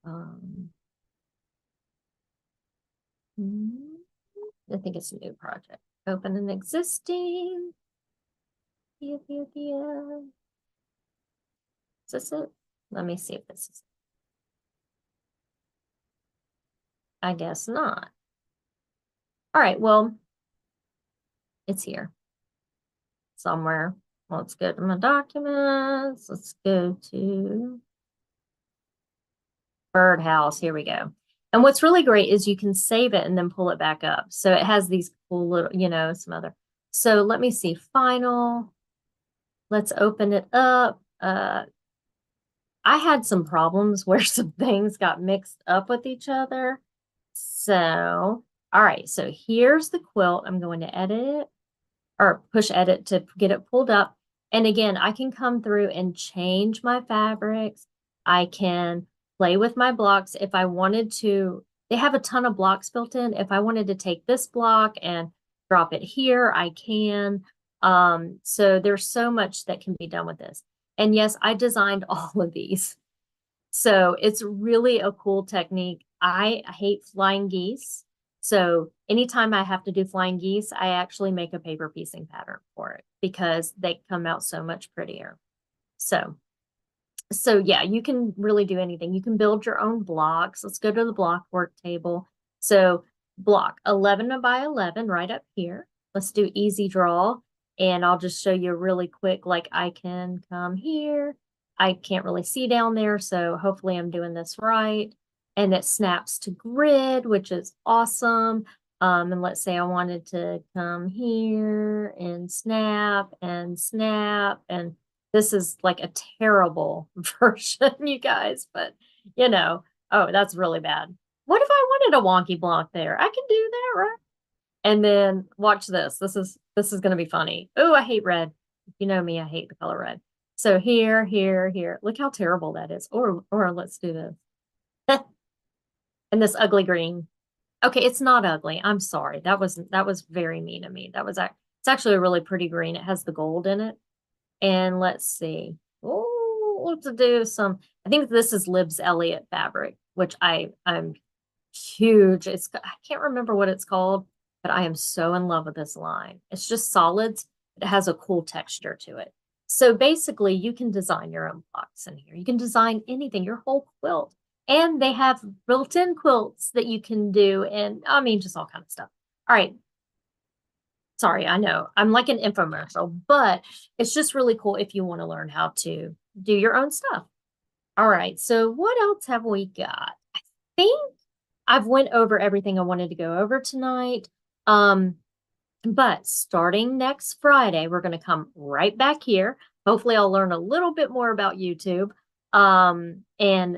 I think it's a new project. Open an existing. Is this it? Let me see if this is. I guess not. All right, well, it's here somewhere. Let's go to my documents. Let's go to birdhouse. Here we go. And what's really great is you can save it and then pull it back up. So it has these cool little, some other. So let me see, final. Let's open it up. I had some problems where some things got mixed up with each other. So, all right, so here's the quilt. I'm going to edit it or push edit to get it pulled up. And again, I can come through and change my fabrics. I can play with my blocks if I wanted to. They have a ton of blocks built in. If I wanted to take this block and drop it here, I can. So there's so much that can be done with this. And yes, I designed all of these. So it's really a cool technique. I hate flying geese. So anytime I have to do flying geese, I actually make a paper piecing pattern for it because they come out so much prettier. So yeah, you can really do anything. You can build your own blocks. Let's go to the block work table. So block 11 by 11 right up here. Let's do easy draw. And I'll just show you really quick, like I can come here. I can't really see down there, so hopefully I'm doing this right. And it snaps to grid, which is awesome. And let's say I wanted to come here and snap, and this is like a terrible version, you guys, but you know, oh, that's really bad. What if I wanted a wonky block there? I can do that, right? And then watch this. This is gonna be funny. Oh, I hate red. You know me, I hate the color red. So here, here, here. Look how terrible that is. Or let's do this. And this ugly green. Okay, it's not ugly. I'm sorry. That was very mean of me. It's actually a really pretty green. It has the gold in it. And let's see. Oh, let's do some. I think this is Libs Elliott fabric, which I'm huge. I can't remember what it's called, but I am so in love with this line. It's just solids. It has a cool texture to it. So basically, you can design your own blocks in here. You can design anything, your whole quilt. And they have built-in quilts that you can do, and I mean, just all kind of stuff. All right. Sorry, I know I'm like an infomercial, but it's just really cool if you want to learn how to do your own stuff. All right, so what else have we got? I think I've went over everything I wanted to go over tonight. But starting next Friday, we're going to come right back here. Hopefully I'll learn a little bit more about YouTube. And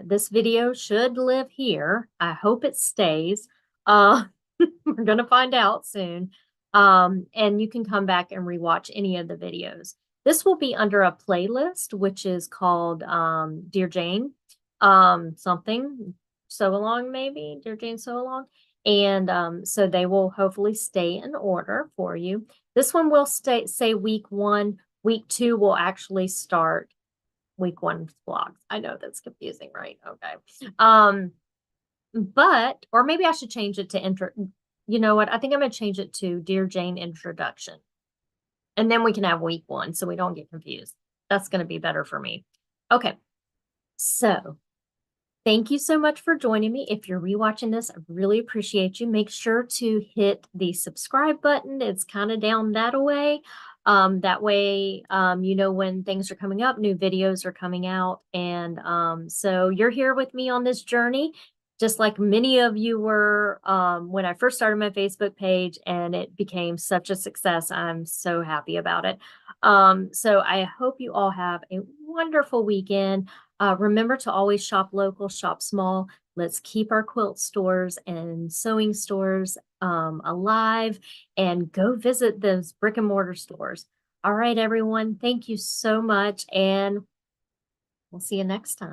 this video should live here. I hope it stays. We're going to find out soon. And you can come back and rewatch any of the videos. This will be under a playlist, which is called Dear Jane, something, Sew Along maybe, Dear Jane Sew Along. And so they will hopefully stay in order for you. This one will say week 1. Week 2 will actually start week 1's vlogs. I know that's confusing, right? Okay. But, or maybe I should change it to you know what? I think I'm going to change it to Dear Jane Introduction. And then we can have week 1 so we don't get confused. That's going to be better for me. Okay. So thank you so much for joining me. If you're rewatching this, I really appreciate you. Make sure to hit the subscribe button. It's kind of down that way. That way, you know when things are coming up, new videos are coming out. And so you're here with me on this journey, just like many of you were when I first started my Facebook page, and it became such a success. I'm so happy about it. So I hope you all have a wonderful weekend. Remember to always shop local, shop small. Let's keep our quilt stores and sewing stores alive, and go visit those brick and mortar stores. All right, everyone. Thank you so much, and we'll see you next time.